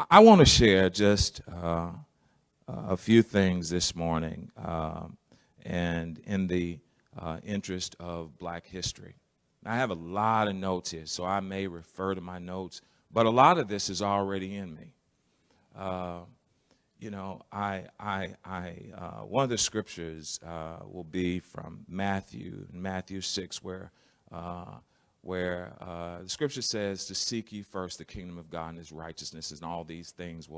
I want to share just a few things this morning, and in the interest of Black history. I have a lot of notes here, so I may refer to my notes, but a lot of this is already in me. Uh, one of the scriptures will be from Matthew 6, where the scripture says to seek ye first the kingdom of God and his righteousness, and all these things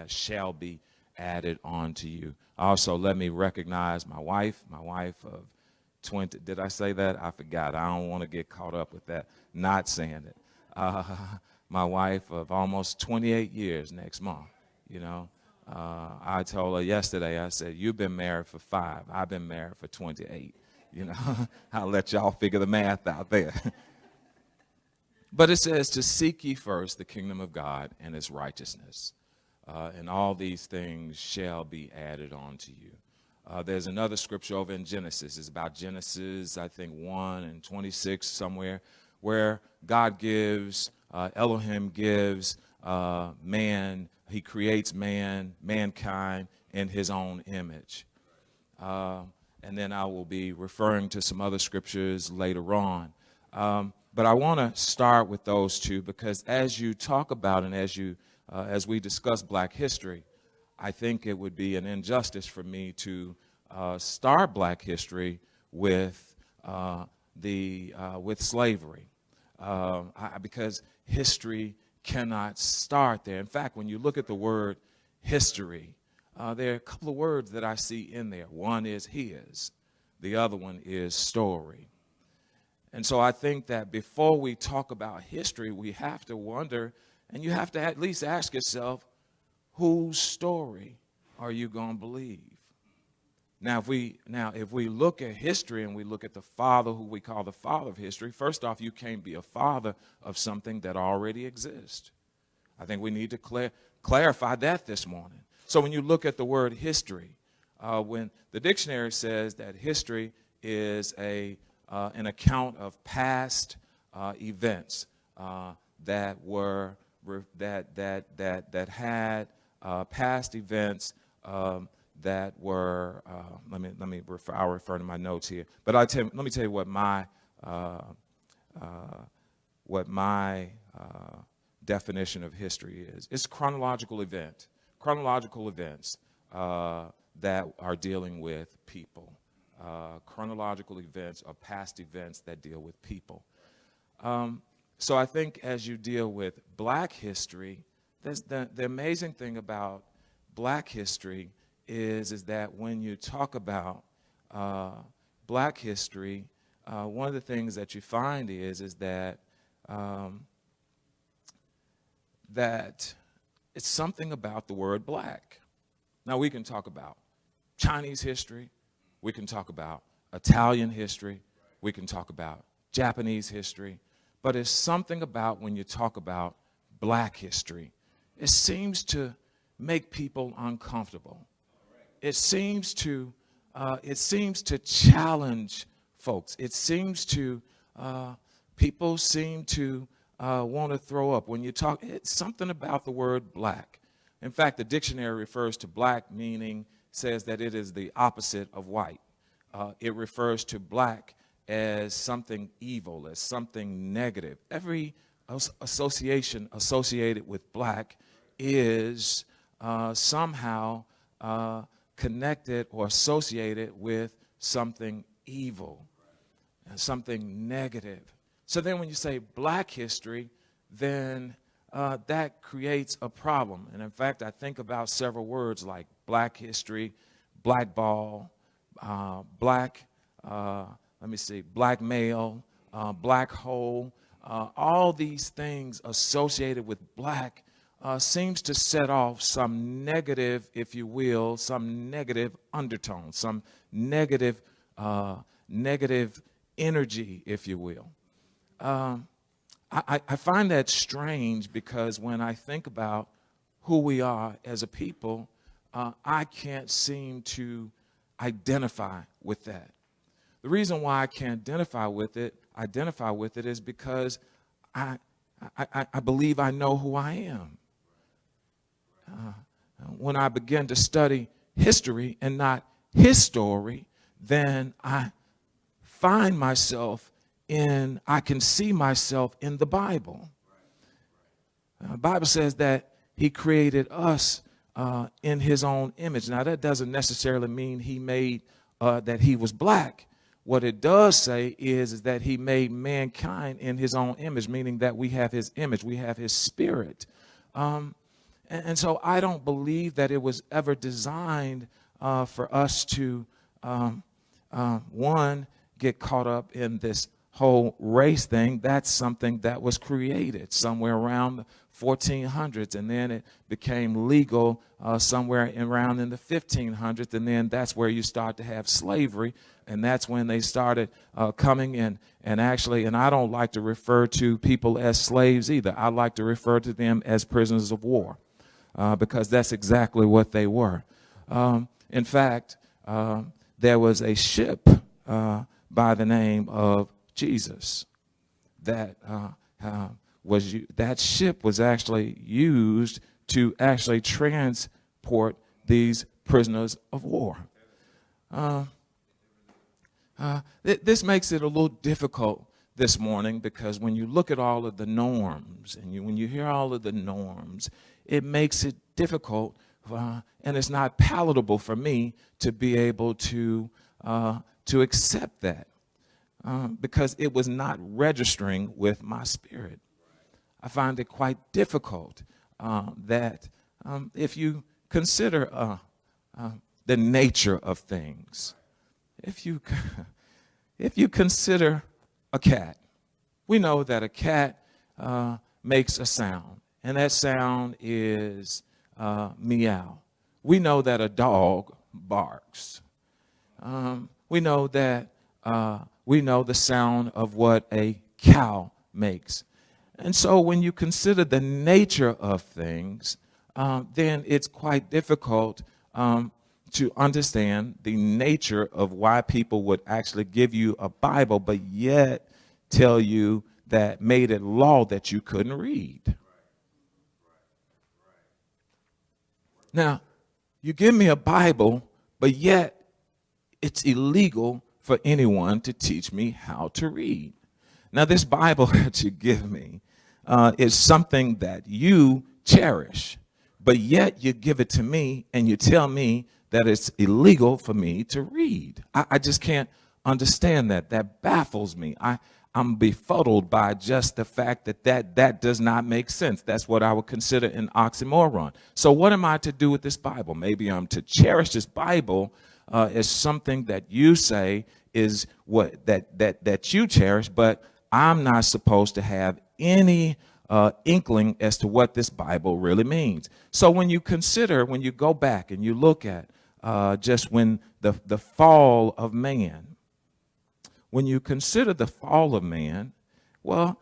shall be added onto you. Also, let me recognize my wife of 20. Did I say that? I forgot. I don't want to get caught up with that, not saying it. Uh, my wife of almost 28 years next month, I told her yesterday, I said, you've been married for 5. I've been married for 28. I'll let y'all figure the math out there. But it says to seek ye first the kingdom of God and his righteousness, and all these things shall be added on you. There's another scripture over in Genesis. It's about Genesis, I think, 1:26 somewhere, where God gives, Elohim gives man, he creates mankind in his own image. And then I will be referring to some other scriptures later on. But I want to start with those two because as you talk about and as we discuss Black history, I think it would be an injustice for me to start Black history with slavery, because history cannot start there. In fact, when you look at the word history, there are a couple of words that I see in there. One is his, the other one is story. And so I think that before we talk about history, we have to wonder, and you have to at least ask yourself, whose story are you going to believe? Now, if we look at history and we look at the father, who we call the father of history, first off, you can't be a father of something that already exists. I think we need to clarify that this morning. So when you look at the word history, when the dictionary says that history is an account of past events that had past events that were. I'll refer to my notes here. But let me tell you what my definition of history is. It's chronological events that are dealing with people. Chronological events or past events that deal with people. So I think as you deal with Black history, the amazing thing about Black history is that when you talk about Black history, one of the things that you find is that that it's something about the word black. Now we can talk about Chinese history, we can talk about Italian history, we can talk about Japanese history, but it's something about when you talk about Black history, it seems to make people uncomfortable. It seems to challenge folks. It seems to people seem to want to throw up when you talk. It's something about the word black. In fact, the dictionary refers to black meaning, says that it is the opposite of white. It refers to black as something evil, as something negative. Every association associated with black is somehow connected or associated with something evil and something negative. So then when you say black history, then that creates a problem. And in fact, I think about several words like black history, blackball, black male, black hole. All these things associated with black seems to set off some negative, if you will, some negative undertone, some negative energy, if you will. I find that strange because when I think about who we are as a people, I can't seem to identify with that. The reason why I can't identify with it is because I believe I know who I am. when I begin to study history and not his story, then I can see myself in the Bible. The Bible says that he created us in his own image. Now, that doesn't necessarily mean he made that he was black. What it does say is that he made mankind in his own image, meaning that we have his image, we have his spirit. And so I don't believe that it was ever designed for us to, one, get caught up in this whole race thing. That's something that was created somewhere around the 1400s, and then it became legal somewhere around in the 1500s, and then that's where you start to have slavery, and that's when they started coming in. And actually, and I don't like to refer to people as slaves either. I like to refer to them as prisoners of war, because that's exactly what they were. In fact, there was a ship by the name of Jesus that that ship was actually used to actually transport these prisoners of war. This makes it a little difficult this morning, because when you look at all of the norms and when you hear all of the norms, it makes it difficult and it's not palatable for me to be able to accept that. Because it was not registering with my spirit. I find it quite difficult that if you consider the nature of things, if you consider a cat, we know that a cat makes a sound, and that sound is meow. We know that a dog barks. We know that we know the sound of what a cow makes. And so when you consider the nature of things, then it's quite difficult to understand the nature of why people would actually give you a Bible, but yet tell you that made it law that you couldn't read. Now, you give me a Bible, but yet it's illegal for anyone to teach me how to read. Now, this Bible that you give me is something that you cherish, but yet you give it to me and you tell me that it's illegal for me to read. I just can't understand that. That baffles me. I'm befuddled by just the fact that does not make sense. That's what I would consider an oxymoron. So what am I to do with this Bible? Maybe I'm to cherish this Bible as something that you say is what that you cherish, but I'm not supposed to have any inkling as to what this Bible really means. So when you go back and you look at just when the fall of man, when you consider the fall of man, well,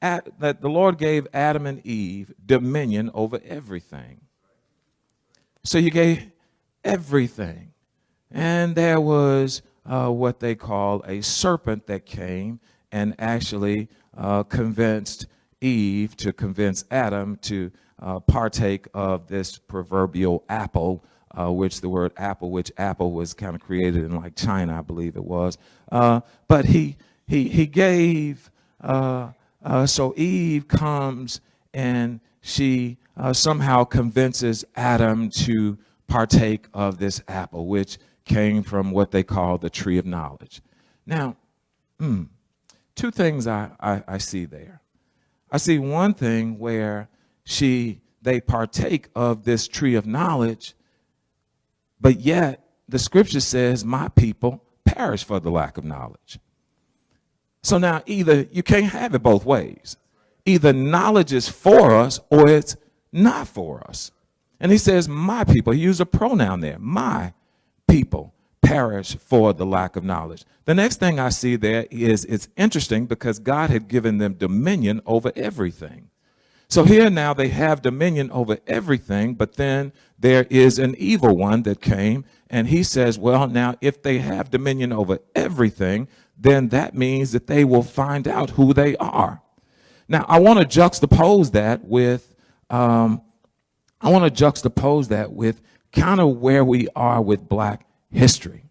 that the Lord gave Adam and Eve dominion over everything. So you gave everything. And there was what they call a serpent that came and actually convinced Eve to convince Adam to partake of this proverbial apple, which apple was kind of created in like China, I believe it was. But he gave, so Eve comes and she somehow convinces Adam to partake of this apple, which came from what they call the tree of knowledge. Now, two things I see there. I see one thing where they partake of this tree of knowledge, but yet the scripture says, my people perish for the lack of knowledge. So now either you can't have it both ways. Either knowledge is for us or it's not for us. And he says, my people, he used a pronoun there, my people perish for the lack of knowledge. The next thing I see there is it's interesting because God had given them dominion over everything. So here now they have dominion over everything, but then there is an evil one that came, and he says, well, now if they have dominion over everything, then that means that they will find out who they are. Now, I want to juxtapose that with I want to juxtapose that with kind of where we are with black history.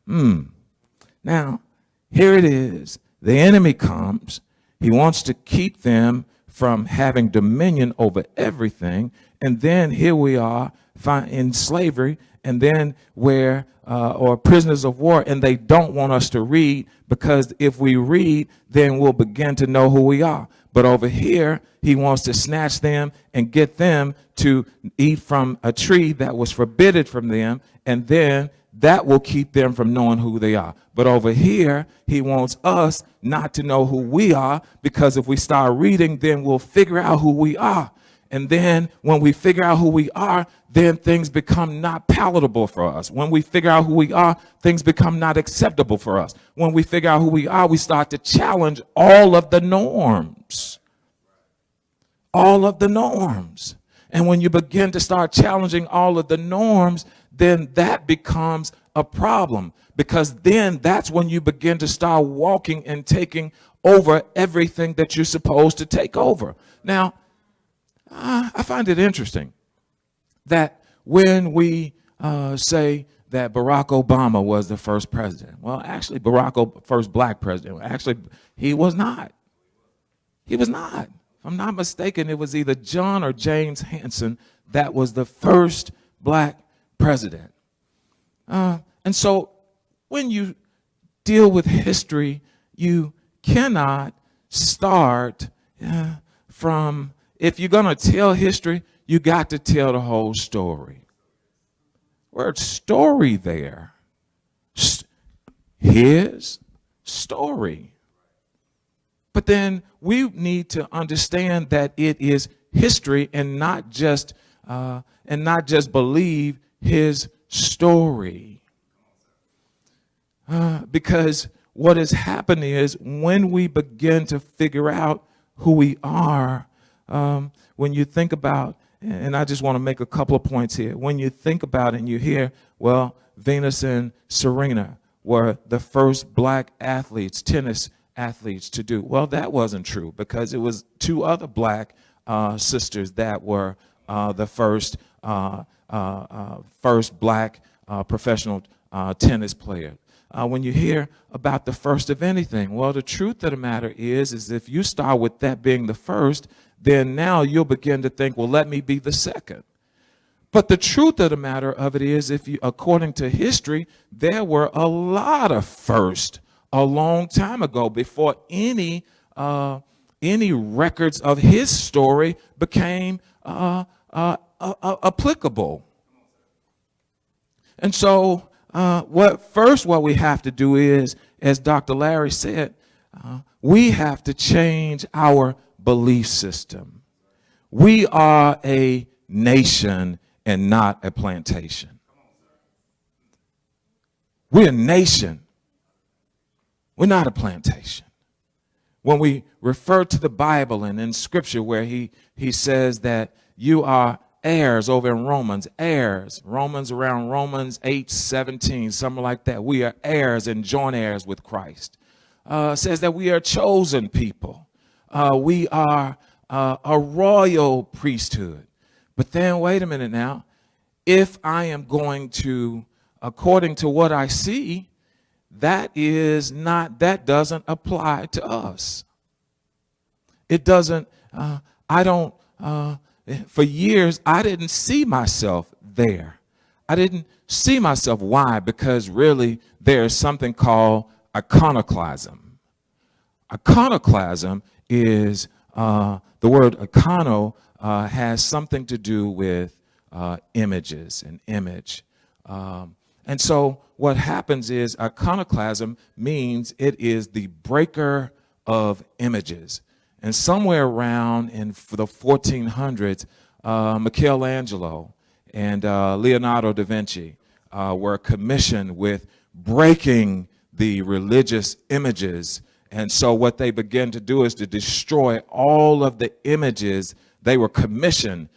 Now, here it is. The enemy comes. He wants to keep them from having dominion over everything. And then here we are in slavery, and then or prisoners of war, and they don't want us to read, because if we read, then we'll begin to know who we are. But over here, he wants to snatch them and get them to eat from a tree that was forbidden from them, and then that will keep them from knowing who they are. But over here, he wants us not to know who we are, because if we start reading, then we'll figure out who we are. And then when we figure out who we are, then things become not palatable for us. When we figure out who we are, things become not acceptable for us. When we figure out who we are, we start to challenge all of the norms. All of the norms. And when you begin to start challenging all of the norms, then that becomes a problem, because then that's when you begin to start walking and taking over everything that you're supposed to take over. Now, I find it interesting that when we say that Barack Obama was the first president, well, actually, first black president, actually, he was not. He was not. If I'm not mistaken, it was either John or James Hanson that was the first black president. And so when you deal with history, you cannot start from, if you're going to tell history, you got to tell the whole story. Word story there. His story. But then we need to understand that it is history, and not just believe his story. Because what has happened is, when we begin to figure out who we are, when you think about, and I just want to make a couple of points here. When you think about it and you hear, well, Venus and Serena were the first black athletes, tennis athletes to do. Well, that wasn't true, because it was two other black sisters that were the first black professional tennis player. When you hear about the first of anything, well, the truth of the matter is if you start with that being the first, then now you'll begin to think, well, let me be the second. But the truth of the matter of it is, according to history, there were a lot of firsts a long time ago, before any records of his story became applicable. And so what we have to do is, as Dr. Larry said, we have to change our belief system. We are a nation and not a plantation. We're a nation. We're not a plantation. When we refer to the Bible and in Scripture, where he says that you are heirs over in Romans, heirs, around Romans 8:17, something like that. We are heirs and joint heirs with Christ. Says that we are chosen people. We are a royal priesthood. But then, wait a minute now. If I am going to, according to what I see, that doesn't apply to us. It doesn't, for years, I didn't see myself there. I didn't see myself. Why? Because really, there's something called iconoclasm. Iconoclasm is, the word icono has something to do with images and image. And so what happens is, iconoclasm means it is the breaker of images. And somewhere around in the 1400s, Michelangelo and Leonardo da Vinci were commissioned with breaking the religious images. And so what they began to do is to destroy all of the images they were commissioned.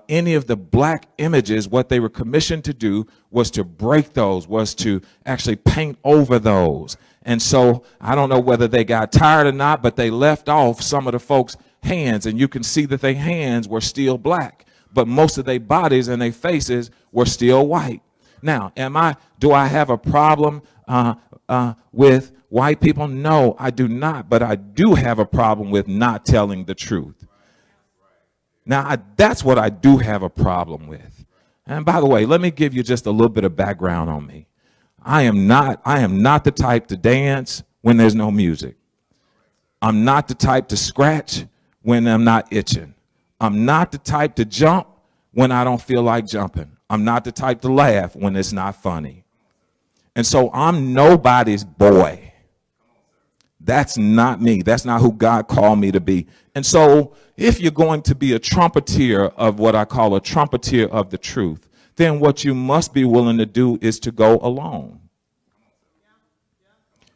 Any of the black images, what they were commissioned to do was to break those, was to actually paint over those. And so I don't know whether they got tired or not, but they left off some of the folks' hands, and you can see that their hands were still black. but most of their bodies and their faces were still white. Now, do I have a problem with white people? No, I do not, but I do have a problem with not telling the truth. Now, that's what I do have a problem with. And by the way, let me give you just a little bit of background on me. I am not the type to dance when there's no music. I'm not the type to scratch when I'm not itching. I'm not the type to jump when I don't feel like jumping. I'm not the type to laugh when it's not funny. And so I'm nobody's boy. That's not me. That's not who God called me to be. And so if you're going to be a trumpeter of what I call a trumpeter of the truth, then what you must be willing to do is to go alone.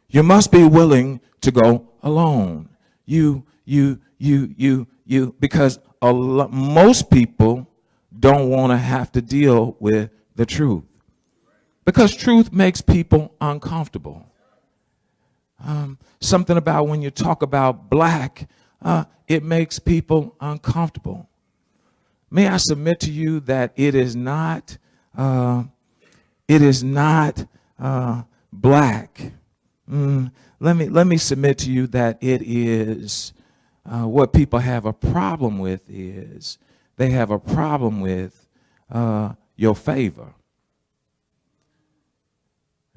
You must be willing to go alone. Because most people don't want to have to deal with the truth. Because truth makes people uncomfortable. Something about when you talk about black, it makes people uncomfortable. May I submit to you that it is not black. Let me submit to you that it is what people have a problem with is they have a problem with your favor.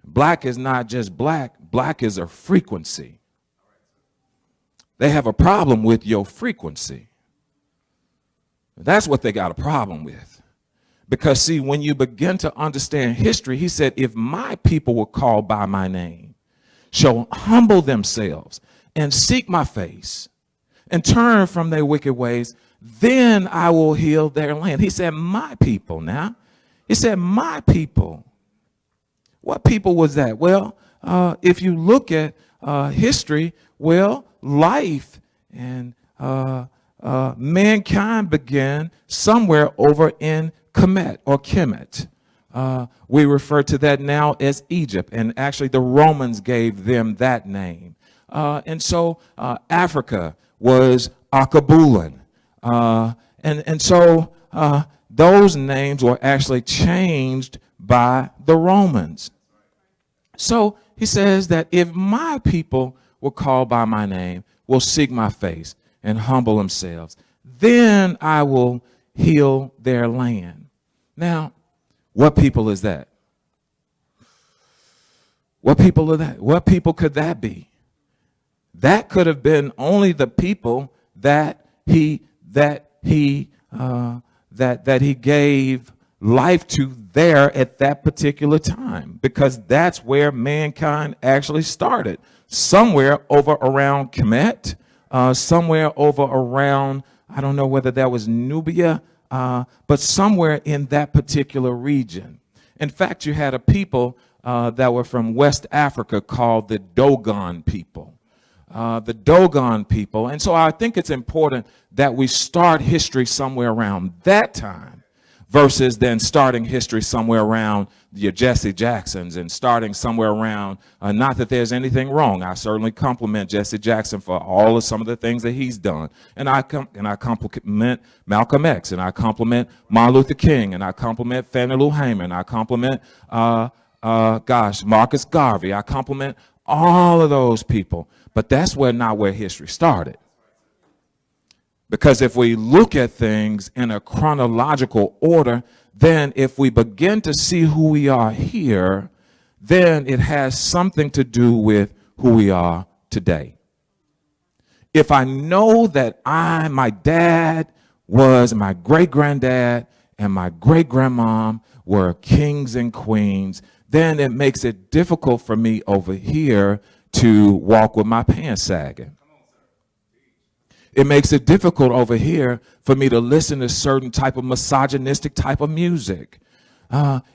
Black is not just black. Black is a frequency. They have a problem with your frequency. That's what they got a problem with. Because, see, when you begin to understand history, he said, if my people were called by my name, shall humble themselves and seek my face and turn from their wicked ways, then I will heal their land. He said, my people now. He said, my people. What people was that? Well, if you look at history, well, life and mankind began somewhere over in Kemet or Kemet. We refer to that now as Egypt, and actually the Romans gave them that name. And so Africa was Akabulan. And so those names were actually changed by the Romans. So he says that if my people were called by my name, will seek my face and humble themselves, then I will heal their land. Now, what people is that? What people are that? What people could that be? That could have been only the people that he gave life to there at that particular time, because that's where mankind actually started. Somewhere over around Kemet, somewhere over around, I don't know whether that was Nubia, but somewhere in that particular region. In fact, you had a people that were from West Africa called the Dogon people. The Dogon people. And so I think it's important that we start history somewhere around that time versus then starting history somewhere around your Jesse Jacksons and starting somewhere around, not that there's anything wrong. I certainly compliment Jesse Jackson for all of some of the things that he's done. And I compliment Malcolm X, and I compliment Martin Luther King, and I compliment Fannie Lou Hamer, and I compliment, Marcus Garvey. I compliment all of those people. But that's not where history started. Because if we look at things in a chronological order, then if we begin to see who we are here, then it has something to do with who we are today. If I know that my dad was, my great-granddad and my great-grandmom were kings and queens, then it makes it difficult for me over here to walk with my pants sagging. It makes it difficult over here for me to listen to certain type of misogynistic type of music.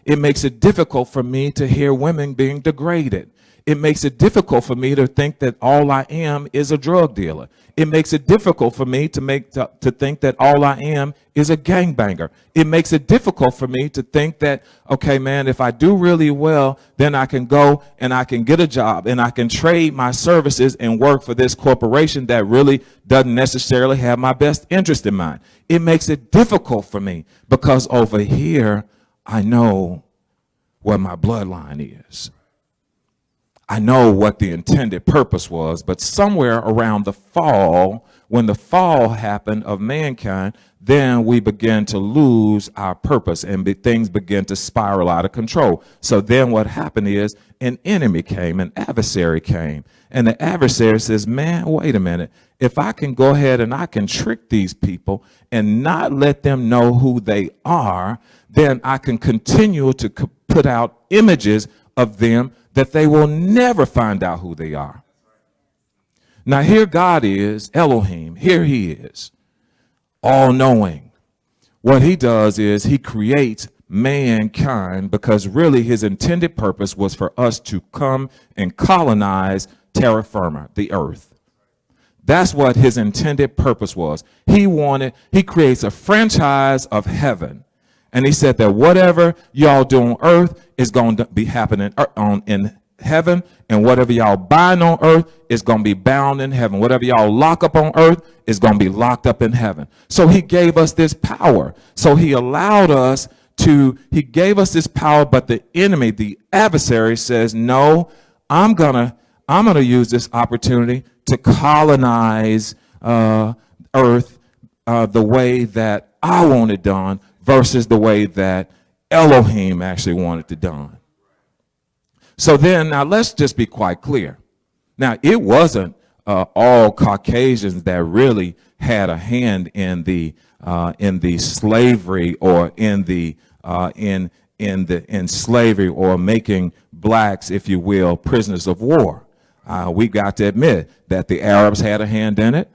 It makes it difficult for me to hear women being degraded. It makes it difficult for me to think that all I am is a drug dealer. It makes it difficult for me to think that all I am is a gangbanger. It makes it difficult for me to think that, okay, man, if I do really well, then I can go and I can get a job and I can trade my services and work for this corporation that really doesn't necessarily have my best interest in mind. It makes it difficult for me because over here, I know what my bloodline is. I know what the intended purpose was, but somewhere around the fall, when the fall happened of mankind, then we begin to lose our purpose and things begin to spiral out of control. So then what happened is an enemy came, an adversary came, and the adversary says, man, wait a minute. If I can go ahead and I can trick these people and not let them know who they are, then I can continue to put out images of them that they will never find out who they are. Now here God is, Elohim, here he is, all-knowing. What he does is he creates mankind because really his intended purpose was for us to come and colonize terra firma, the earth. That's what his intended purpose was. He creates a franchise of heaven. And he said that whatever y'all do on earth is going to be happening in heaven, and whatever y'all bind on earth is going to be bound in heaven. Whatever y'all lock up on earth is going to be locked up in heaven. So he gave us this power. So he gave us this power, but the enemy, the adversary says, no, I'm gonna use this opportunity to colonize earth the way that I want it done versus the way that Elohim actually wanted it done. So then, now let's just be quite clear. Now, it wasn't all Caucasians that really had a hand in the slavery or in slavery or making blacks, if you will, prisoners of war. We've got to admit that the Arabs had a hand in it.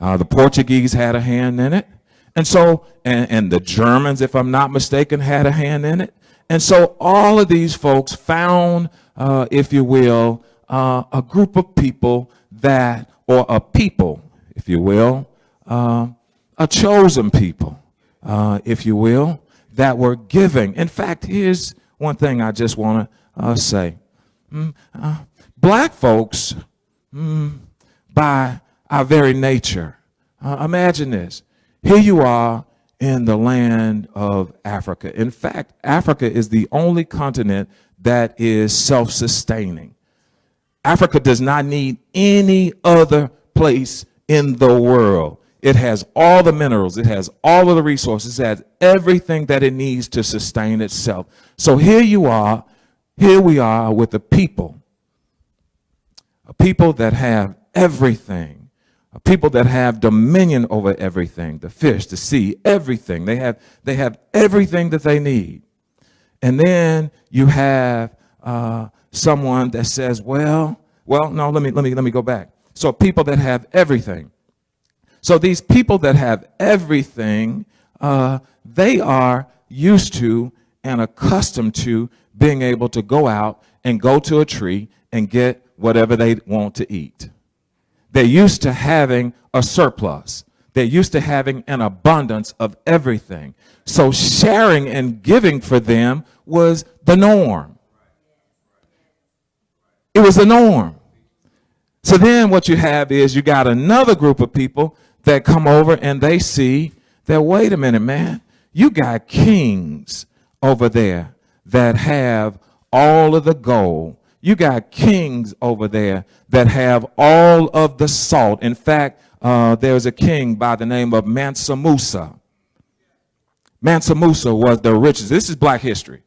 The Portuguese had a hand in it. And so, and the Germans, if I'm not mistaken, had a hand in it. And so all of these folks found, if you will, a group of people or a people, if you will, a chosen people, if you will, that were giving. In fact, here's one thing I just want to say. Black folks, by our very nature, imagine this. Here you are in the land of Africa. In fact, Africa is the only continent that is self-sustaining. Africa does not need any other place in the world. It has all the minerals. It has all of the resources. It has everything that it needs to sustain itself. So here we are with a people that have everything. People that have dominion over everything, the fish, the sea, everything. They have everything that they need. And then you have someone that says, well, no, let me go back. So people that have everything. So these people that have everything, they are used to and accustomed to being able to go out and go to a tree and get whatever they want to eat. They're used to having a surplus. They're used to having an abundance of everything. So sharing and giving for them was the norm. It was the norm. So then what you have is you got another group of people that come over and they see that, wait a minute, man, you got kings over there that have all of the gold. You got kings over there that have all of the salt. In fact, there's a king by the name of Mansa Musa. Mansa Musa was the richest. This is black history.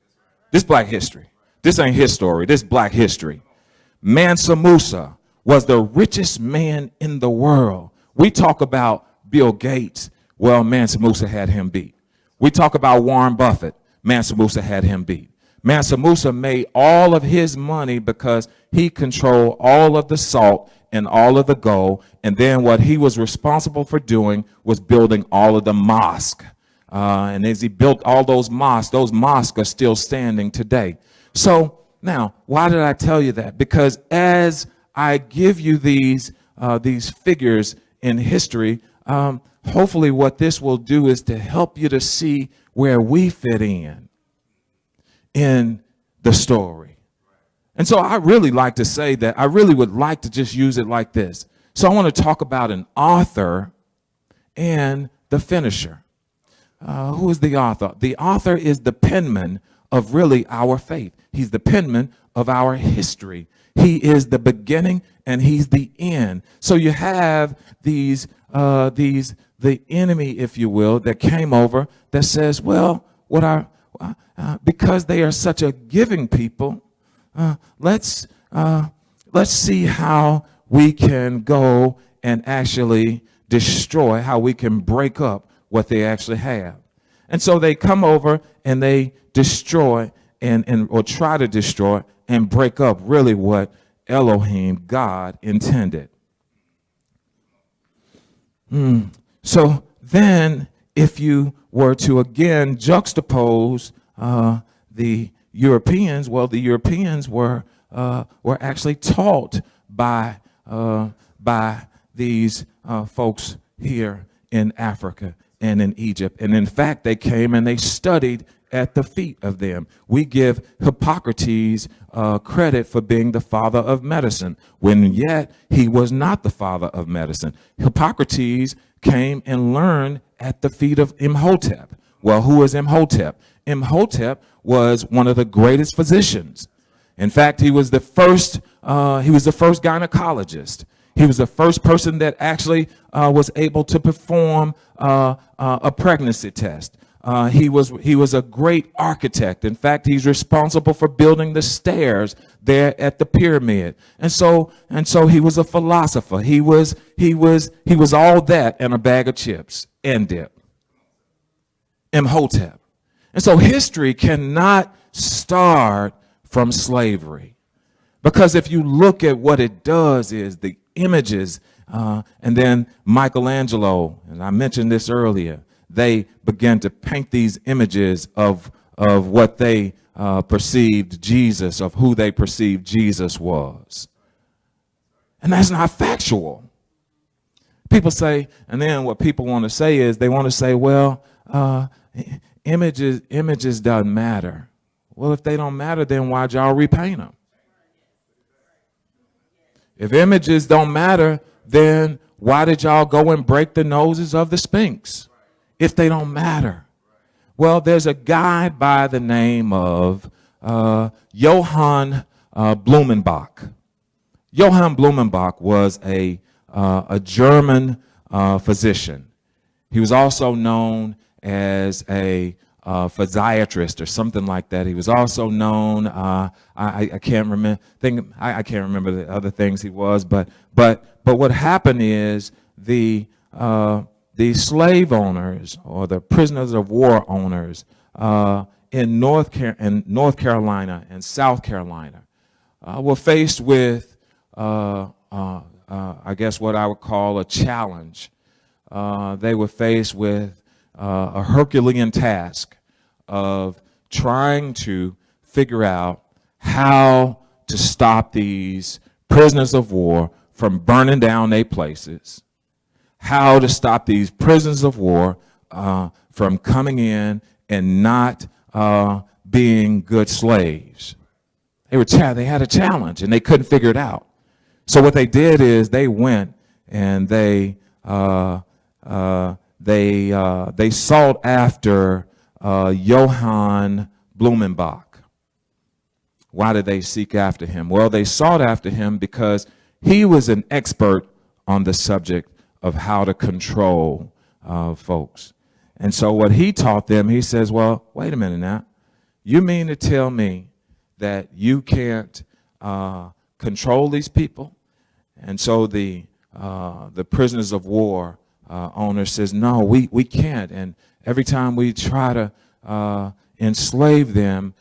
This is black history. This ain't his story. This is black history. Mansa Musa was the richest man in the world. We talk about Bill Gates. Well, Mansa Musa had him beat. We talk about Warren Buffett. Mansa Musa had him beat. Mansa Musa made all of his money because he controlled all of the salt and all of the gold. And then what he was responsible for doing was building all of the mosques. And as he built all those mosques are still standing today. So Now, why did I tell you that? Because as I give you these figures in history, hopefully what this will do is to help you to see where we fit in the story. And so I really like to say that I really would like to just use it like this. So I want to talk about an author and the finisher. Who is the author? The author is the penman of really our faith. He's the penman of our history. He is the beginning and he's the end. So you have the enemy, if you will, that came over that says, well, because they are such a giving people, let's see how we can go and actually destroy, how we can break up what they actually have. And so they come over and they destroy or try to destroy and break up really what Elohim, God, intended. So then if you were to again juxtapose the Europeans, well, the Europeans were actually taught by these folks here in Africa and in Egypt. And in fact, they came and they studied at the feet of them. We give Hippocrates credit for being the father of medicine, when yet he was not the father of medicine. Hippocrates came and learned at the feet of Imhotep. Well, who is Imhotep? Imhotep was one of the greatest physicians. In fact, he was the first gynecologist. He was the first person that actually was able to perform a pregnancy test. He was a great architect. In fact, he's responsible for building the stairs there at the pyramid. And so he was a philosopher. He was all that and a bag of chips and dip. Imhotep. And so history cannot start from slavery. Because if you look at what it does is the images, and then Michelangelo, and I mentioned this earlier, they began to paint these images of what they perceived Jesus, of who they perceived Jesus was. And that's not factual. People say, and then what people want to say is they want to say, well, images doesn't matter. Well, if they don't matter, then why'd y'all repaint them? If images don't matter, then why did y'all go and break the noses of the Sphinx? If they don't matter. Well, there's a guy by the name of Johann Blumenbach. Johann Blumenbach was a German physician. He was also known as a physiatrist or something like that. He was also known. I can't remember. I can't remember the other things he was. But what happened is the slave owners or the prisoners of war owners in North Carolina and South Carolina were faced with I guess what I would call a challenge. They were faced with a Herculean task of trying to figure out how to stop these prisoners of war from burning down their places, how to stop these prisoners of war from coming in and not being good slaves. They had a challenge and they couldn't figure it out. So what they did is they went and they sought after Johann Blumenbach. Why did they seek after him? Well, they sought after him because he was an expert on the subject of how to control folks. And so what he taught them, he says, well, wait a minute now. You mean to tell me that you can't control these people? And so the prisoners of war owner says, no, we can't. And every time we try to enslave them,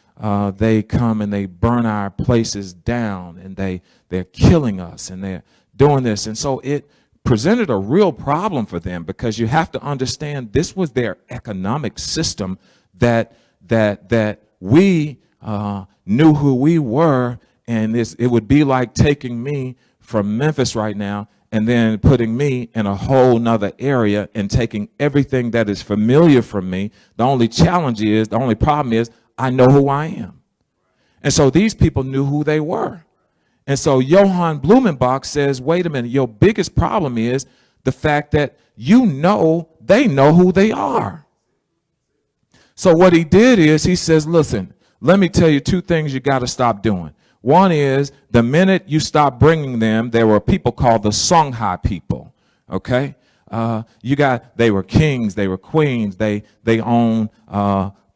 they come and they burn our places down, and they're killing us, and they're doing this. And so it presented a real problem for them, because you have to understand this was their economic system that we knew who we were, and it would be like taking me from Memphis right now and then putting me in a whole nother area and taking everything that is familiar from me. The only problem is, I know who I am. And so these people knew who they were. And so Johann Blumenbach says, wait a minute, your biggest problem is the fact that they know who they are. So what he did is he says, listen, let me tell you two things you got to stop doing. One is the minute you stop bringing them, there were people called the Songhai people. Okay, they were kings, they were queens, they owned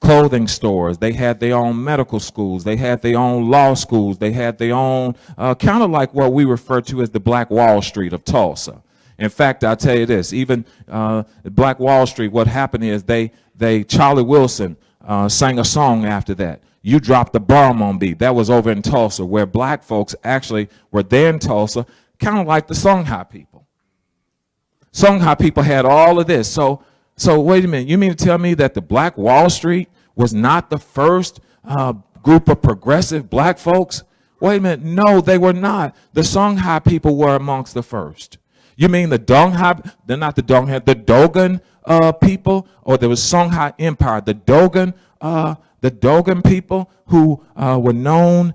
clothing stores, they had their own medical schools, they had their own law schools, they had their own kind of like what we refer to as the Black Wall Street of Tulsa. In fact, I'll tell you this, even Black Wall Street, what happened is Charlie Wilson sang a song after that. You dropped the bomb on me. That was over in Tulsa, where black folks actually were there in Tulsa, kind of like the Songhai people. Songhai people had all of this. So wait a minute. You mean to tell me that the Black Wall Street was not the first group of progressive black folks? Wait a minute. No, they were not. The Songhai people were amongst the first. You mean the Donghai? They're not the Donghai. The Dogon people, or there was Songhai Empire. The Dogon people who were known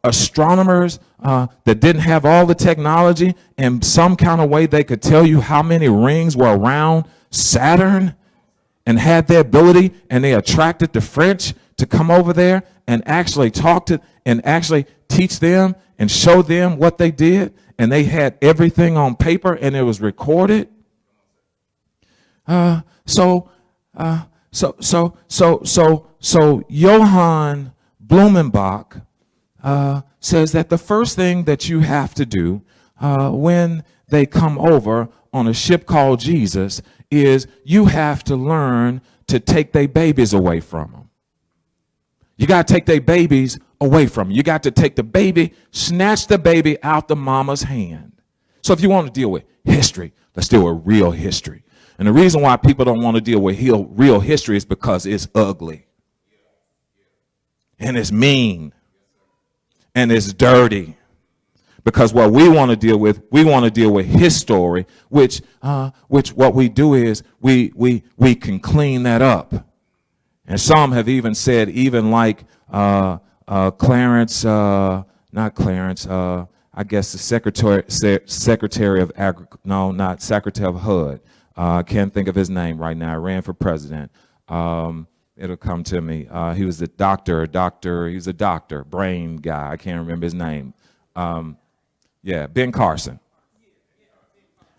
astronomers that didn't have all the technology, and some kind of way they could tell you how many rings were around Saturn, and had the ability, and they attracted the French to come over there and actually actually teach them and show them what they did, and they had everything on paper and it was recorded. So Johann Blumenbach says that the first thing that you have to do when they come over on a ship called Jesus is you have to learn to take their babies away from them. You got to take their babies away from them. You got to take the baby, snatch the baby out the mama's hand. So if you want to deal with history, let's deal with real history. And the reason why people don't want to deal with real history is because it's ugly. And it's mean. And it's dirty. Because what we want to deal with his story, which what we do is we can clean that up. And some have even said, even like Clarence, not Clarence, I guess the Secretary of not Secretary of HUD. I can't think of his name right now. I ran for president. It'll come to me. He was a doctor. He was a doctor, brain guy. I can't remember his name. Ben Carson.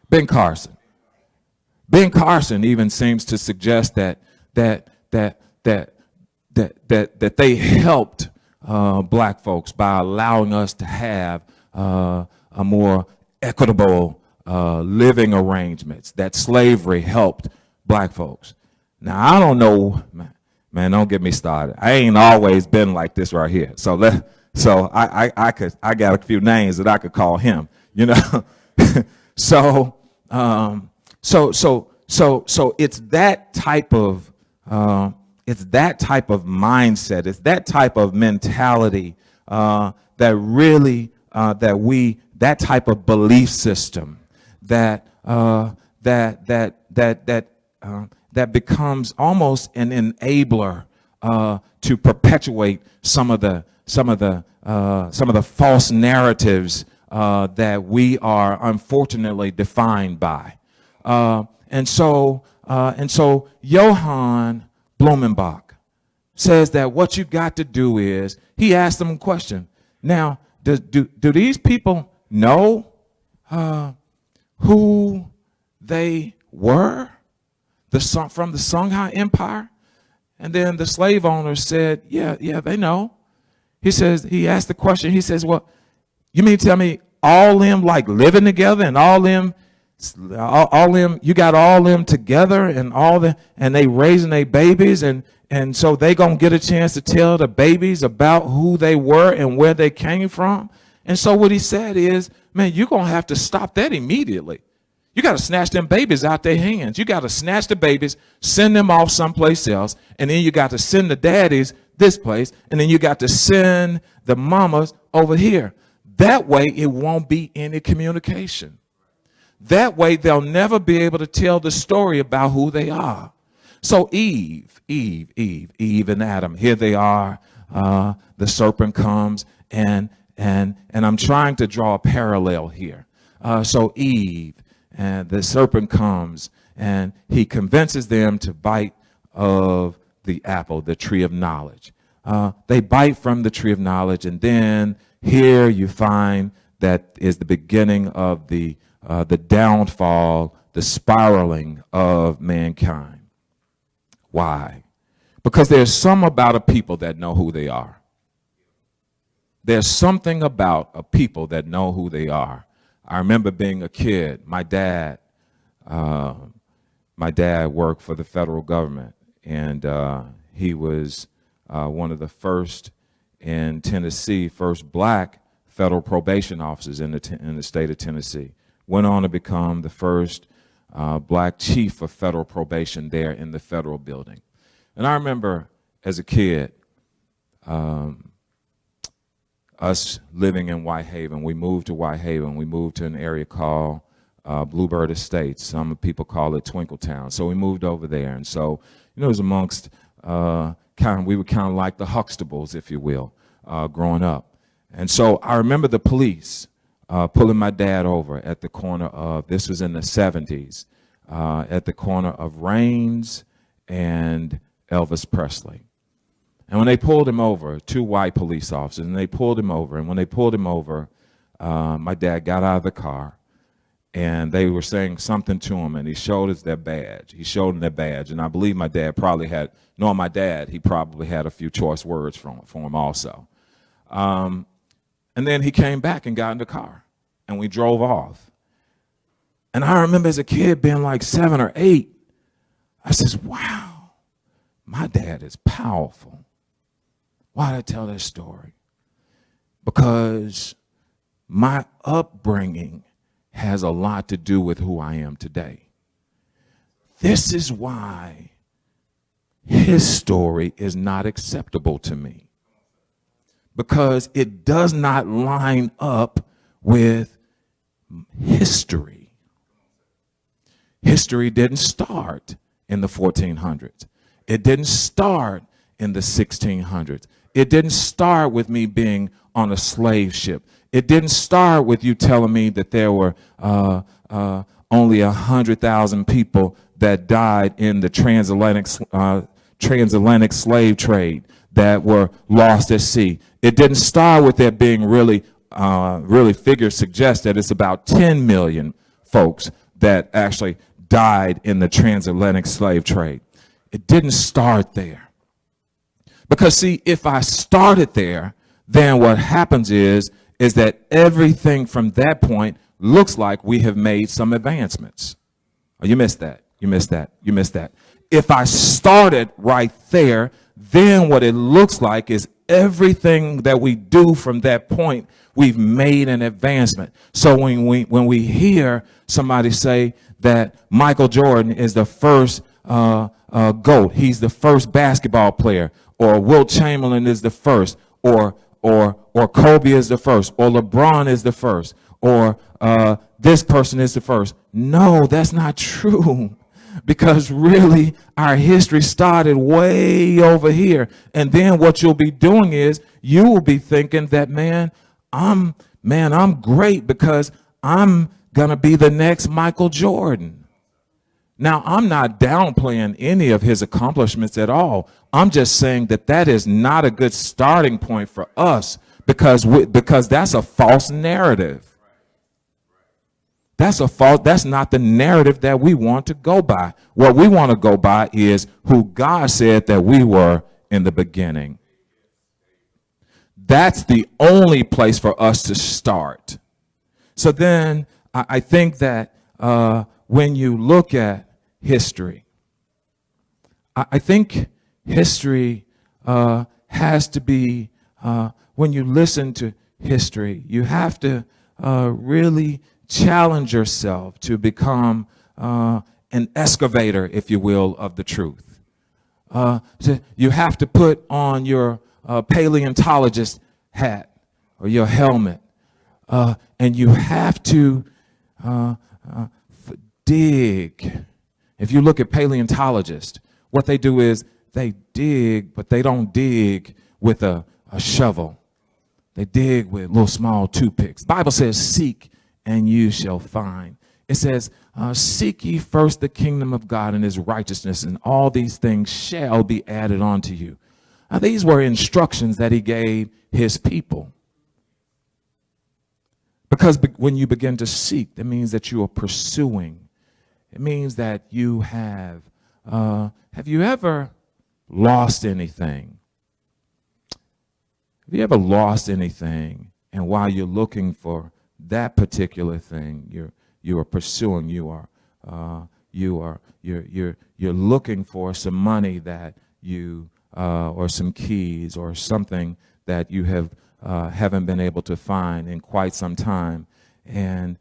Ben Carson. Ben Carson even seems to suggest that they helped black folks by allowing us to have a more equitable living arrangements, that slavery helped black folks. Now, I don't know, man, don't get me started. I ain't always been like this right here. So I got a few names that I could call him, you know. So it's that type of mindset, it's that type of mentality that type of belief system that becomes almost an enabler to perpetuate some of the false narratives that we are unfortunately defined by. And so Johann Blumenbach says that what you got to do is, he asked them a question. Now, do these people know who they were from the Songhai Empire? And then the slave owner said, yeah, they know. He asked the question, he says, well, you mean to tell me all them like living together and all them, you got all them together and they raising their babies and so they gonna get a chance to tell the babies about who they were and where they came from? And so what he said is, man, you're gonna have to stop that immediately. You got to snatch them babies out their hands. You got to snatch the babies, send them off someplace else, and then you got to send the daddies this place, and then you got to send the mamas over here. That way, it won't be any communication. That way, they'll never be able to tell the story about who they are. So Eve and Adam, here they are. The serpent comes, and I'm trying to draw a parallel here. So Eve, and the serpent comes, and he convinces them to bite of the apple, the tree of knowledge. They bite from the tree of knowledge, and then here you find that is the beginning of the downfall, the spiraling of mankind. Why? Because there's some about a people that know who they are. There's something about a people that know who they are. I remember being a kid. My dad worked for the federal government, and he was one of the first in Tennessee, first black federal probation officers in the state of Tennessee. Went on to become the first black chief of federal probation there in the federal building. And I remember as a kid, us living in Whitehaven. We moved to Whitehaven. We moved to an area called Bluebird Estates. Some people call it Twinkletown. So we moved over there. And so, it was amongst we were kind of like the Huxtables, if you will, growing up. And so I remember the police pulling my dad over at the corner of, this was in the 70s, at the corner of Raines and Elvis Presley. And when they pulled him over, 2 white police officers, and they pulled him over, and when they pulled him over, my dad got out of the car, and they were saying something to him, and he showed us their badge. He showed them their badge, and I believe my dad probably had, knowing my dad, he probably had a few choice words for him also. And then he came back and got in the car, and we drove off. And I remember as a kid being like 7 or 8, I says, wow, my dad is powerful. Why did I tell that story? Because my upbringing has a lot to do with who I am today. This is why his story is not acceptable to me. Because it does not line up with history. History didn't start in the 1400s. It didn't start in the 1600s. It didn't start with me being on a slave ship. It didn't start with you telling me that there were only 100,000 people that died in the transatlantic slave trade that were lost at sea. It didn't start with there being really figures suggest that it's about 10 million folks that actually died in the transatlantic slave trade. It didn't start there. Because see, if I started there, then what happens is that everything from that point looks like we have made some advancements. Oh, you missed that. You missed that. You missed that. If I started right there, then what it looks like is everything that we do from that point, we've made an advancement. So when we hear somebody say that Michael Jordan is the first GOAT, he's the first basketball player, or Wilt Chamberlain is the first, or Kobe is the first, or LeBron is the first, or this person is the first. No, that's not true. Because really, our history started way over here. And then what you'll be doing is you will be thinking that, I'm great because I'm going to be the next Michael Jordan. Now, I'm not downplaying any of his accomplishments at all. I'm just saying that is not a good starting point for us because that's a false narrative. That's not the narrative that we want to go by. What we want to go by is who God said that we were in the beginning. That's the only place for us to start. So then I think that when you look at history, I think history has to be, when you listen to history, you have to really challenge yourself to become an excavator, if you will, of the truth. You have to put on your paleontologist hat or your helmet. And you have to dig. If you look at paleontologists, what they do is they dig, but they don't dig with a shovel. They dig with little small toothpicks. The Bible says, seek and you shall find. It says, seek ye first the kingdom of God and his righteousness, and all these things shall be added unto you. Now, these were instructions that he gave his people. Because when you begin to seek, that means that you are pursuing. It means that you have you ever lost anything? Have you ever lost anything, and while you're looking for that particular thing, you are pursuing, you're looking for some money that you or some keys or something that you haven't been able to find in quite some time, and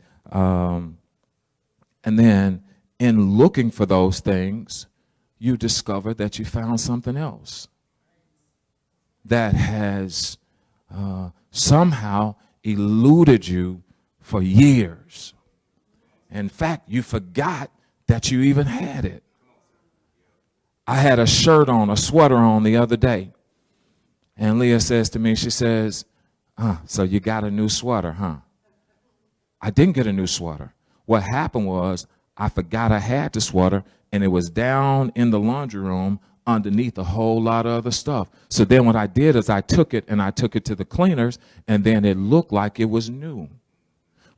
then in looking for those things, you discover that you found something else that has somehow eluded you for years. In fact, you forgot that you even had it. I had a sweater on the other day. And Leah says to me, she says, so you got a new sweater, huh? I didn't get a new sweater. What happened was I forgot I had the sweater, and it was down in the laundry room underneath a whole lot of other stuff. So then what I did is I took it to the cleaners, and then it looked like it was new.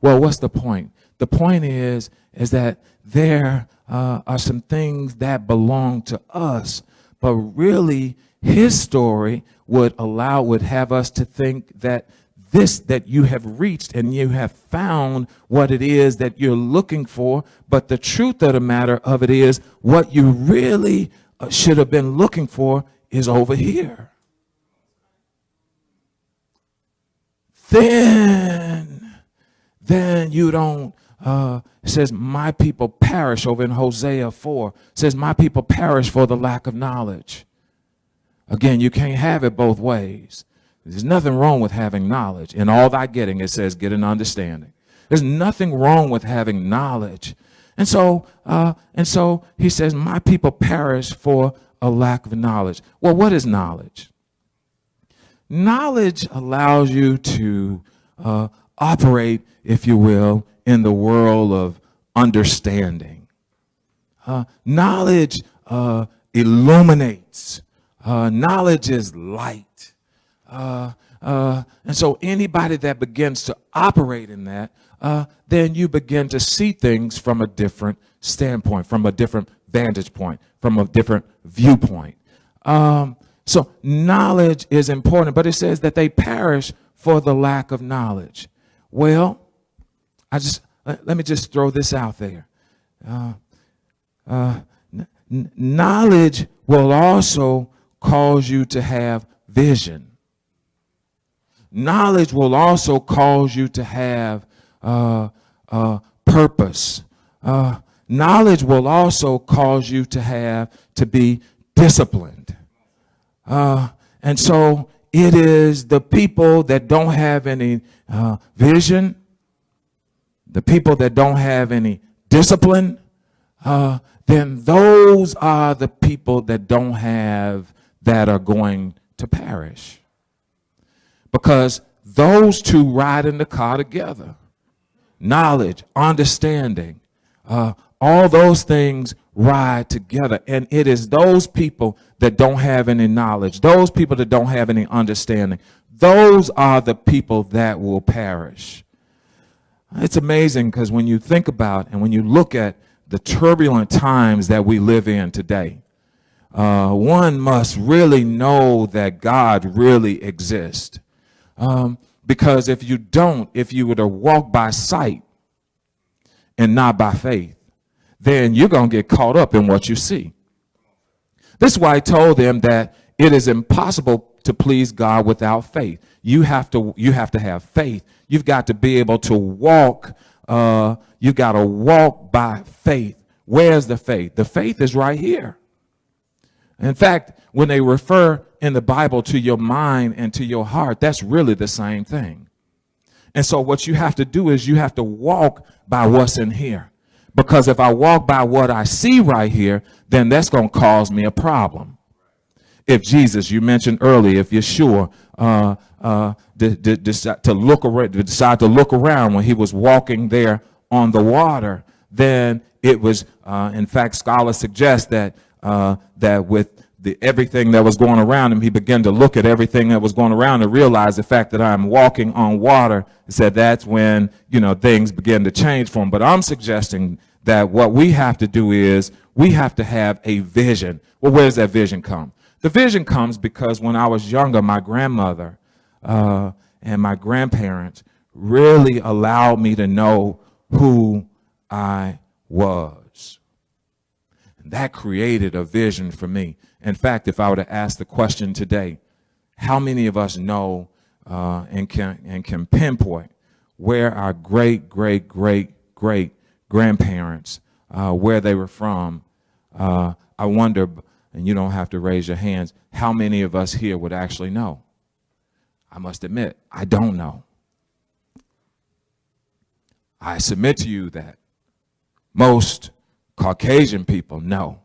Well, what's the point? The point is that there are some things that belong to us, but really his story would have us to think that that you have reached and you have found what it is that you're looking for. But the truth of the matter of it is, what you really should have been looking for is over here. Then you don't, it says, my people perish over in Hosea 4. It says, my people perish for the lack of knowledge. Again, you can't have it both ways. There's nothing wrong with having knowledge. In all thy getting, it says, get an understanding. There's nothing wrong with having knowledge. And so he says, my people perish for a lack of knowledge. Well, what is knowledge? Knowledge allows you to operate, if you will, in the world of understanding. Knowledge illuminates. Knowledge is light. And so anybody that begins to operate in that, then you begin to see things from a different standpoint, from a different vantage point, from a different viewpoint. So knowledge is important, but it says that they perish for the lack of knowledge. Well, let me just throw this out there. Knowledge will also cause you to have vision. Knowledge will also cause you to have purpose. Knowledge will also cause you to be disciplined. And so it is the people that don't have any vision, the people that don't have any discipline, then those are the people that are going to perish. Because those two ride in the car together. Knowledge, understanding, all those things ride together. And it is those people that don't have any knowledge, those people that don't have any understanding, those are the people that will perish. It's amazing because when you think about and when you look at the turbulent times that we live in today, one must really know that God really exists. Because if you were to walk by sight and not by faith, then you're going to get caught up in what you see. This is why I told them that it is impossible to please God without faith. You have to have faith. You've got to be able to walk. You've got to walk by faith. Where's the faith? The faith is right here. In fact, when they refer in the Bible to your mind and to your heart, that's really the same thing. And so what you have to do is you have to walk by what's in here. Because if I walk by what I see right here, then that's going to cause me a problem. If Jesus, you mentioned earlier, if Yeshua decide to look around when he was walking there on the water, then it was, in fact, scholars suggest that with everything that was going around him, he began to look at everything that was going around and realize the fact that I'm walking on water. He said that's when, things begin to change for him. But I'm suggesting that what we have to do is we have to have a vision. Well, where does that vision come? The vision comes because when I was younger, my grandmother and my grandparents really allowed me to know who I was. And that created a vision for me. In fact, if I were to ask the question today, how many of us know and can pinpoint where our great grandparents, where they were from? I wonder, and you don't have to raise your hands, how many of us here would actually know? I must admit, I don't know. I submit to you that most Caucasian people know.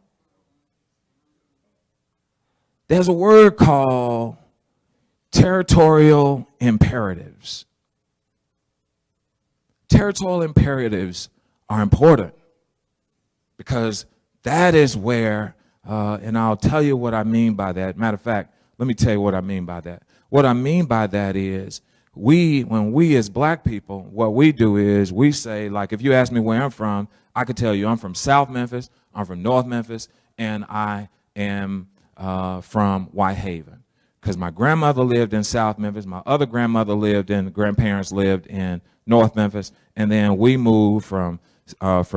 There's a word called territorial imperatives. Territorial imperatives are important because that is where, and I'll tell you what I mean by that. Matter of fact, let me tell you what I mean by that. What I mean by that is when we as black people, what we do is we say, like, if you ask me where I'm from, I could tell you I'm from South Memphis, I'm from North Memphis, and I am from Whitehaven. Because my grandmother lived in South Memphis, my other grandmother grandparents lived in North Memphis, and then we moved from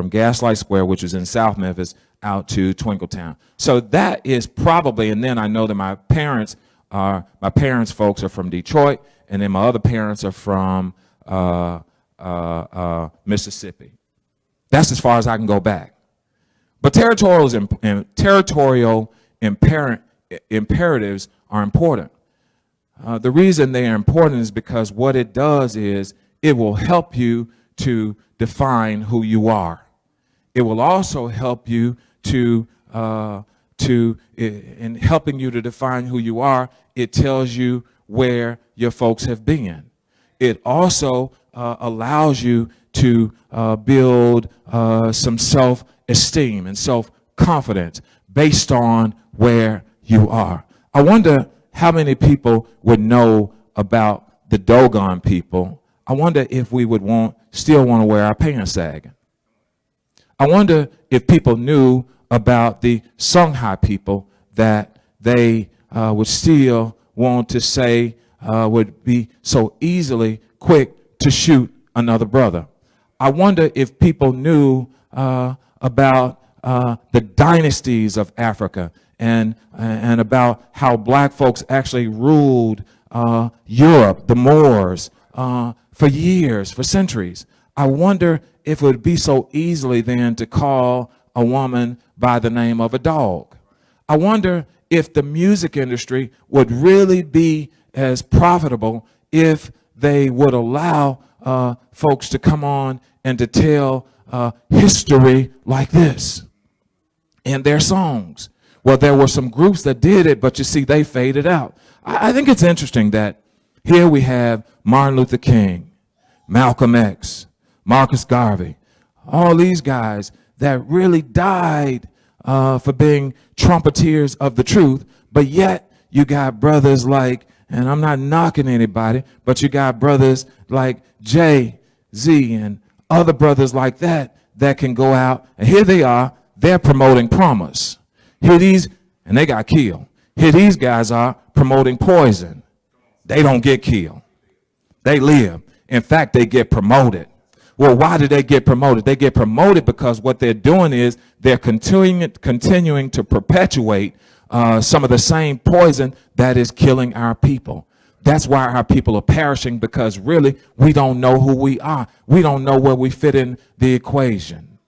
Gaslight Square, which is in South Memphis, out to Twinkletown. So that is probably, and then I know that my parents' folks are from Detroit, and then my other parents are from Mississippi. That's as far as I can go back. But territorial imperatives are important. The reason they are important is because what it does is it will help you to define who you are. It will also help you in helping you to define who you are, it tells you where your folks have been. It also allows you to build some self-esteem and self-confidence based on where you are. I wonder how many people would know about the Dogon people. I wonder if we would still want to wear our pants sagging. I wonder if people knew about the Songhai people, that they would still want to say, would be so easily quick to shoot another brother. I wonder if people knew about the dynasties of Africa and about how black folks actually ruled Europe, the Moors, for years, for centuries. I wonder if it would be so easily then to call a woman by the name of a dog. I wonder if the music industry would really be as profitable if they would allow folks to come on and to tell history like this in their songs. Well, there were some groups that did it, but you see, they faded out. I think it's interesting that here we have Martin Luther King, Malcolm X, Marcus Garvey, all these guys that really died for being trumpeters of the truth, but yet you got brothers like, and I'm not knocking anybody, but you got brothers like Jay-Z and other brothers like that can go out, and here they are, they're promoting promise. Here these, and they got killed. Here these guys are promoting poison. They don't get killed. They live. In fact, they get promoted. Well, why do they get promoted? They get promoted because what they're doing is they're continuing to perpetuate some of the same poison that is killing our people. That's why our people are perishing, because really we don't know who we are. We don't know where we fit in the equation.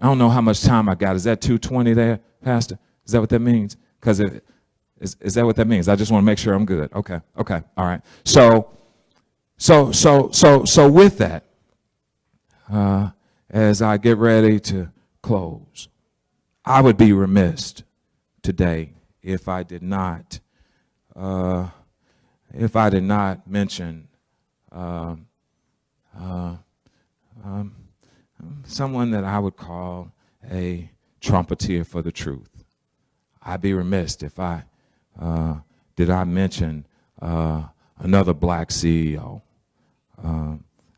I don't know how much time I got. Is that 2:20 there, Pastor? Is that what that means? Because is that what that means? I just want to make sure I'm good. Okay, all right. So with that, as I get ready to close, I would be remiss today if I did not mention someone that I would call a trumpeter for the truth. I'd be remiss if I did I mention another black CEO.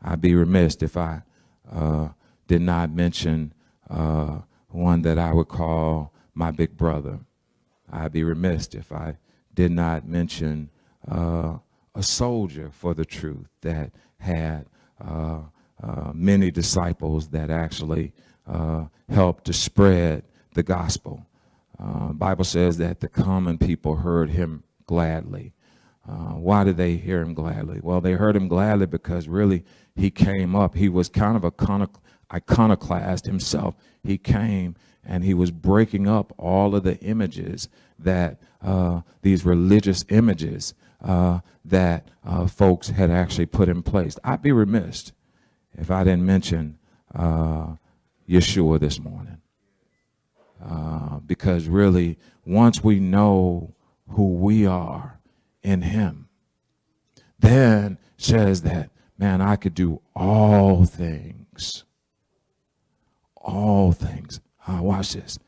I'd be remiss if I did not mention one that I would call my big brother. I'd be remiss if I did not mention a soldier for the truth that had many disciples that actually helped to spread the gospel. Bible says that the common people heard him gladly. Why did they hear him gladly? Well, they heard him gladly because really he came up. He was kind of a iconoclast himself. He came and he was breaking up all of the images that these religious images that folks had actually put in place. I'd be remiss if I didn't mention Yeshua this morning. Because really, once we know who we are in him, then says that, man, I could do all things. All things. Watch this.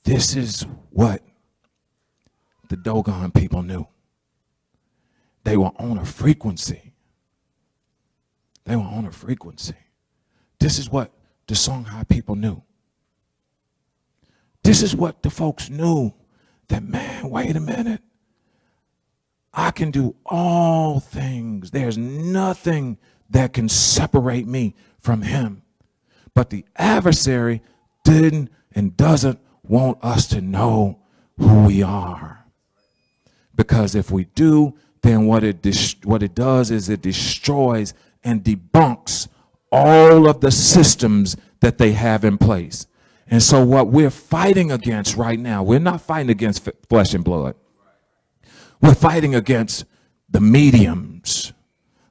This is what the Dogon people knew. They were on a frequency. They were on a frequency. This is what the Songhai people knew. This is what the folks knew, that, man, wait a minute. I can do all things. There's nothing that can separate me from him. But the adversary didn't and doesn't want us to know who we are. Because if we do, then what it does is it destroys and debunks all of the systems that they have in place. And so what we're fighting against right now, we're not fighting against flesh and blood. We're fighting against the mediums,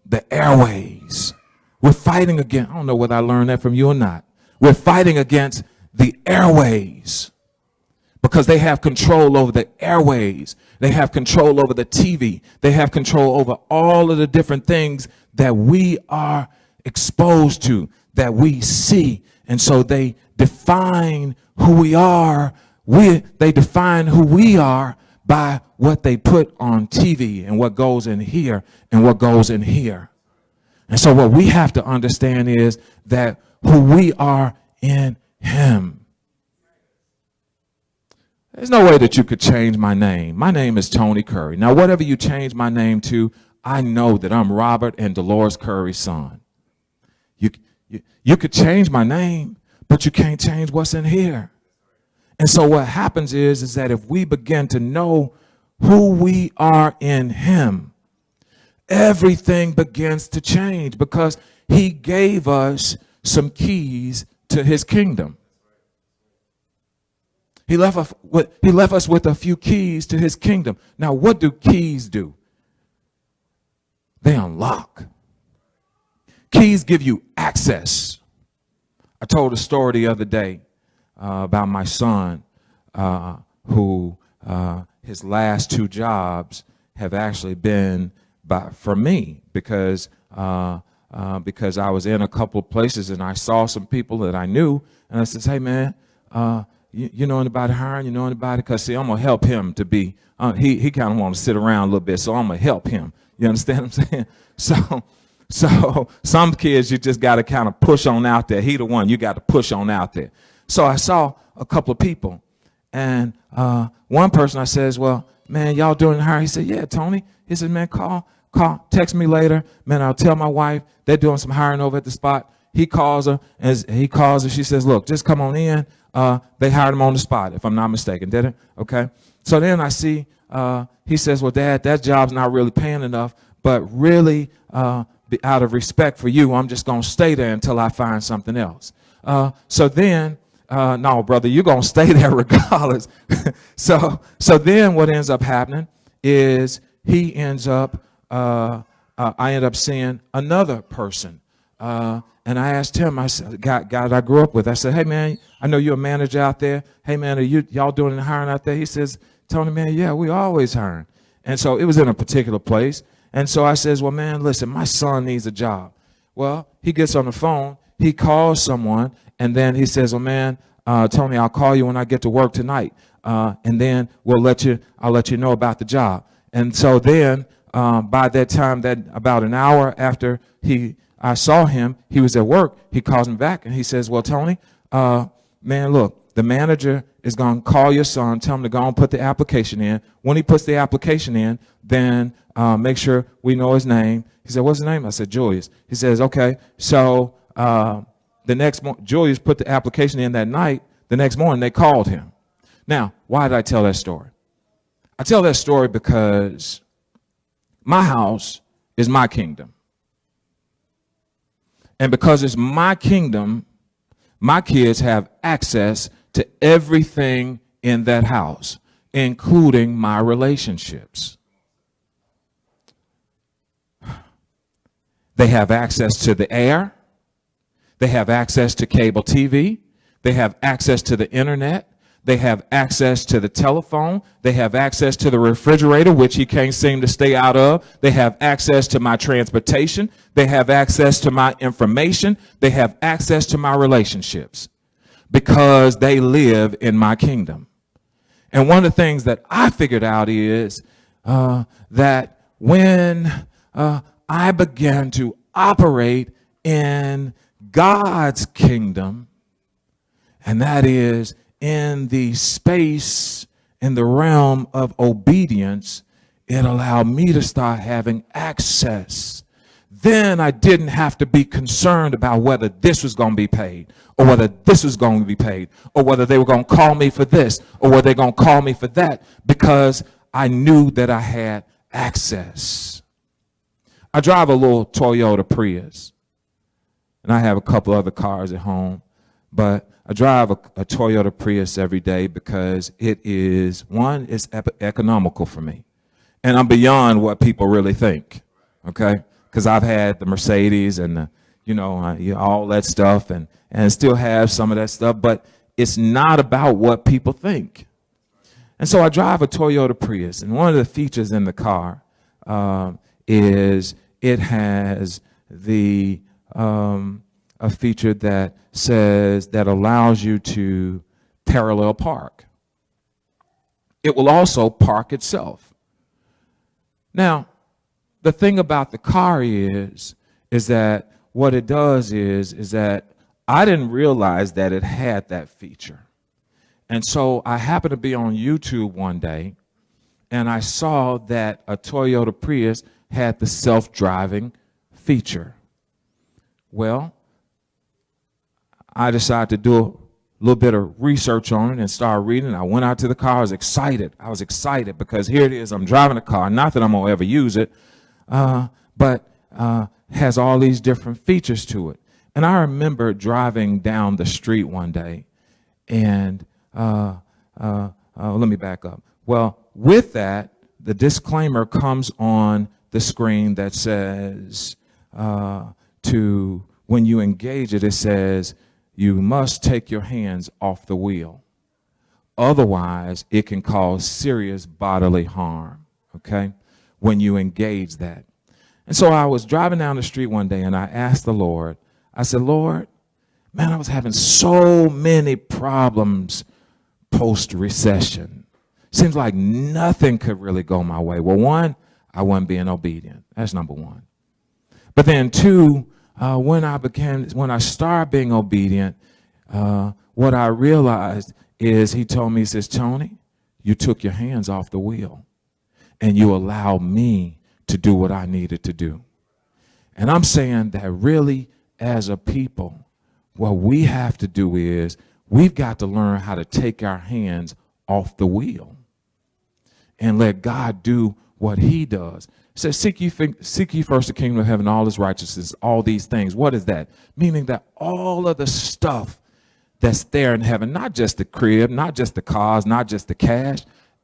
the airways. We're fighting against, I don't know whether I learned that from you or not. We're fighting against the airways because they have control over the airways. They have control over the TV. They have control over all of the different things that we are exposed to, that we see. And so they define who we are. They define who we are by what they put on TV and what goes in here and what goes in here. And so what we have to understand is that who we are in him. There's no way that you could change my name. My name is Tony Curry. Now, whatever you change my name to, I know that I'm Robert and Dolores Curry's son. You could change my name, but you can't change what's in here. And so what happens is that if we begin to know who we are in him, everything begins to change because he gave us some keys to his kingdom. He left us with a few keys to his kingdom. Now, what do keys do? They unlock. Keys give you access. I told a story the other day about my son who his last two jobs have actually been for me because I was in a couple of places and I saw some people that I knew and I said, hey, man, you know anybody hiring? You know anybody? Because, see, I'm going to help him to be, he kind of want to sit around a little bit, so I'm going to help him. You understand what I'm saying? So some kids you just got to kind of push on out there. He the one you got to push on out there. So I saw a couple of people. And one person I says, well, man, y'all doing hiring? He said, yeah, Tony. He said, man, call, text me later. Man, I'll tell my wife they're doing some hiring over at the spot. He calls her. As he calls her, she says, look, just come on in. They hired him on the spot, if I'm not mistaken, did it? Okay. So then I see, he says, well, Dad, that job's not really paying enough, but really, out of respect for you, I'm just going to stay there until I find something else. So then no, brother, you're going to stay there regardless. So then what ends up happening is he ends up, I end up seeing another person. And I asked him, I said, guy I grew up with, I said, hey, man, I know you're a manager out there. Hey, man, y'all doing any hiring out there? He says, Tony, man, yeah, we always hiring. And so it was in a particular place. And so I says, well, man, listen, my son needs a job. Well, he gets on the phone, he calls someone, and then he says, well, man, Tony, I'll call you when I get to work tonight. And then I'll let you know about the job. And so then by that time, that about an hour after I saw him, he was at work. He calls me back and he says, well, Tony, man, look, the manager is going to call your son, tell him to go and put the application in. When he puts the application in, then make sure we know his name. He said, what's his name? I said, Julius. He says, okay. So the next morning, Julius put the application in that night. The next morning, they called him. Now, why did I tell that story? I tell that story because my house is my kingdom. And because it's my kingdom, my kids have access to everything in that house, including my relationships. They have access to the air. They have access to cable TV. They have access to the internet. They have access to the telephone. They have access to the refrigerator, which he can't seem to stay out of. They have access to my transportation. They have access to my information. They have access to my relationships because they live in my kingdom. And one of the things that I figured out is that when I began to operate in God's kingdom, and that is in the space, in the realm of obedience, it allowed me to start having access. Then I didn't have to be concerned about whether this was going to be paid, or whether this was going to be paid, or whether they were going to call me for this, or whether they're going to call me for that, because I knew that I had access. I drive a little Toyota Prius, and I have a couple other cars at home, but I drive a Toyota Prius every day because it is, one, it's economical for me. And I'm beyond what people really think, okay? Because I've had the Mercedes and all that stuff and still have some of that stuff, but it's not about what people think. And so I drive a Toyota Prius, and one of the features in the car is it has a feature that allows you to parallel park. It will also park itself. Now, the thing about the car is that what it does is that I didn't realize that it had that feature. And so I happened to be on YouTube one day, and I saw that a Toyota Prius had the self-driving feature. Well, I decided to do a little bit of research on it and start reading. I went out to the car. I was excited because here it is. I'm driving a car. Not that I'm going to ever use it, but has all these different features to it. And I remember driving down the street one day, and let me back up. Well, with that, the disclaimer comes on the screen that says when you engage it, it says, you must take your hands off the wheel. Otherwise, it can cause serious bodily harm, okay, when you engage that. And so I was driving down the street one day, and I asked the Lord, I said, Lord, man, I was having so many problems post-recession. Seems like nothing could really go my way. Well, one, I wasn't being obedient. That's number one. But then two, when I started being obedient, what I realized is he told me, he says, Tony, you took your hands off the wheel and you allowed me to do what I needed to do. And I'm saying that really as a people, what we have to do is we've got to learn how to take our hands off the wheel and let God do what he does. It says, seek ye first the kingdom of heaven, all his righteousness, all these things. What is that? Meaning that all of the stuff that's there in heaven, not just the crib, not just the cars, not just the cash,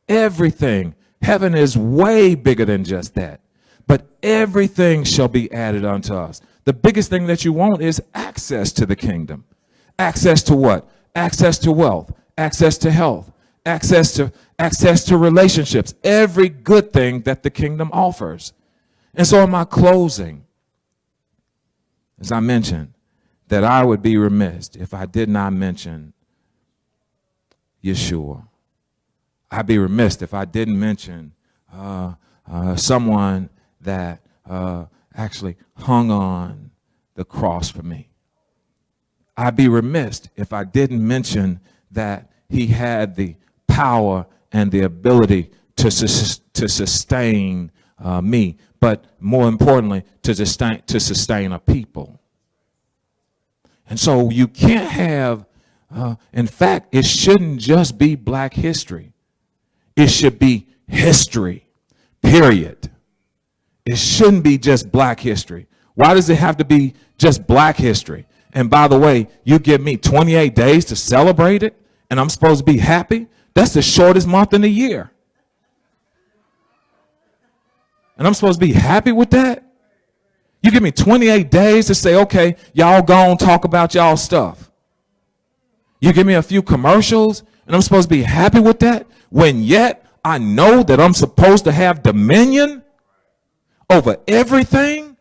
everything. Heaven is way bigger than just that. But everything shall be added unto us. The biggest thing that you want is access to the kingdom. Access to what? Access to wealth, access to health, access to relationships, every good thing that the kingdom offers. And so in my closing, as I mentioned, that I would be remiss if I did not mention Yeshua. I'd be remiss if I didn't mention someone that actually hung on the cross for me. I'd be remiss if I didn't mention that he had the power and the ability to sustain me, but more importantly, to sustain a people. And so you can't have, in fact, it shouldn't just be Black history. It should be history, period. It shouldn't be just Black history. Why does it have to be just Black history? And by the way, you give me 28 days to celebrate it, and I'm supposed to be happy? That's the shortest month in the year. And I'm supposed to be happy with that? You give me 28 days to say, okay, y'all go on, talk about y'all stuff. You give me a few commercials, and I'm supposed to be happy with that? When yet I know that I'm supposed to have dominion over everything?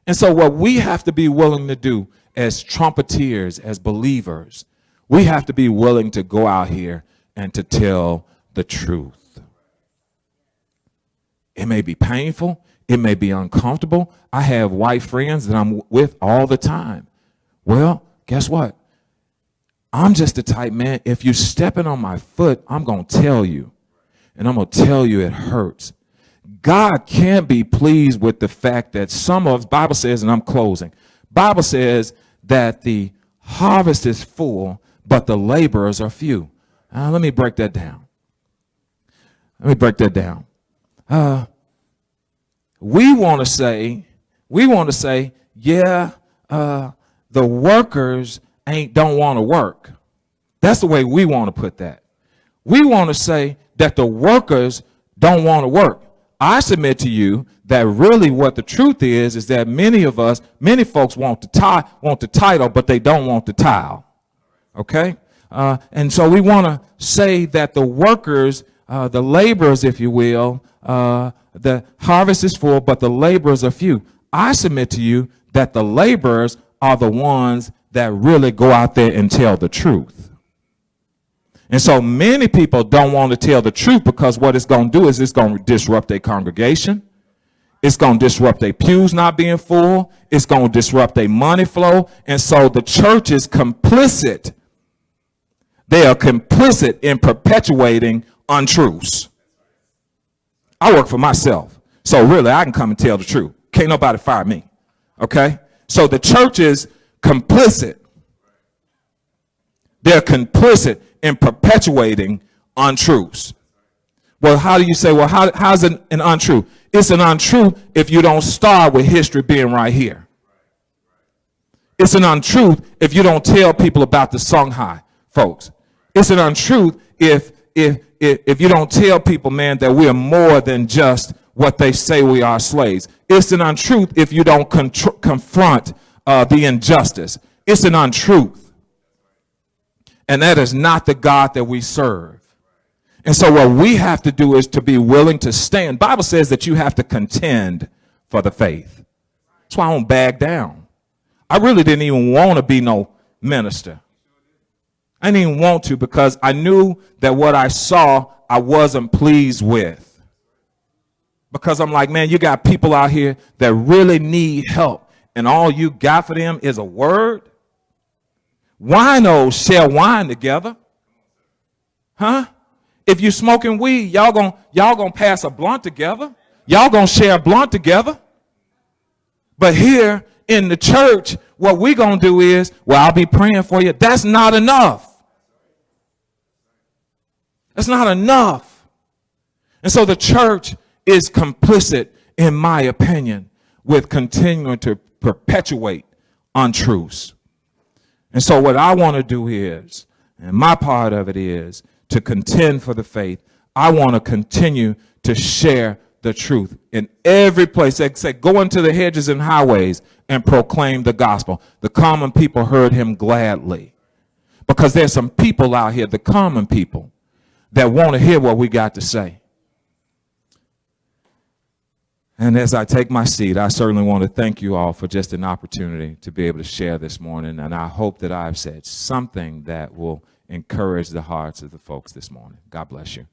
And so what we have to be willing to do as trumpeters, as believers, we have to be willing to go out here and to tell the truth. It may be painful. It may be uncomfortable. I have white friends that I'm with all the time. Well, guess what? I'm just the type, man, if you're stepping on my foot, I'm going to tell you. And I'm going to tell you it hurts. God can't be pleased with the fact that Bible says, and I'm closing, Bible says that the harvest is full, but the laborers are few. Let me break that down. We want to say, yeah, the workers don't want to work. That's the way we want to put that. We want to say that the workers don't want to work. I submit to you that really what the truth is that many folks want the title, but they don't want the tile. Okay? And so we want to say that the workers, the laborers, if you will, the harvest is full, but the laborers are few. I submit to you that the laborers are the ones that really go out there and tell the truth. And so many people don't want to tell the truth because what it's going to do is it's going to disrupt their congregation. It's going to disrupt their pews not being full. It's going to disrupt their money flow. And so the church is complicit. They are complicit in perpetuating untruths. I work for myself. So really, I can come and tell the truth. Can't nobody fire me. Okay? So the church is complicit. They're complicit in perpetuating untruths. Well, how do you say, well, how's it an untruth? It's an untruth if you don't start with history being right here. It's an untruth if you don't tell people about the Songhai folks. It's an untruth if you don't tell people, man, that we are more than just what they say we are, slaves. It's an untruth if you don't confront the injustice. It's an untruth. And that is not the God that we serve. And so what we have to do is to be willing to stand. Bible says that you have to contend for the faith. That's why I don't back down. I really didn't even want to be no minister. I didn't even want to because I knew that what I saw I wasn't pleased with. Because I'm like, man, you got people out here that really need help. And all you got for them is a word. Winos share wine together. Huh? If you smoking weed, y'all gonna pass a blunt together. Y'all gonna share a blunt together. But here in the church, what we gonna do is, well, I'll be praying for you. That's not enough. That's not enough. And so the church is complicit, in my opinion, with continuing to perpetuate untruths. And so what I want to do is, and my part of it is, to contend for the faith. I want to continue to share the truth in every place. They say, go into the hedges and highways and proclaim the gospel. The common people heard him gladly. Because there's some people out here, the common people, that want to hear what we got to say. And as I take my seat, I certainly want to thank you all for just an opportunity to be able to share this morning. And I hope that I've said something that will encourage the hearts of the folks this morning. God bless you.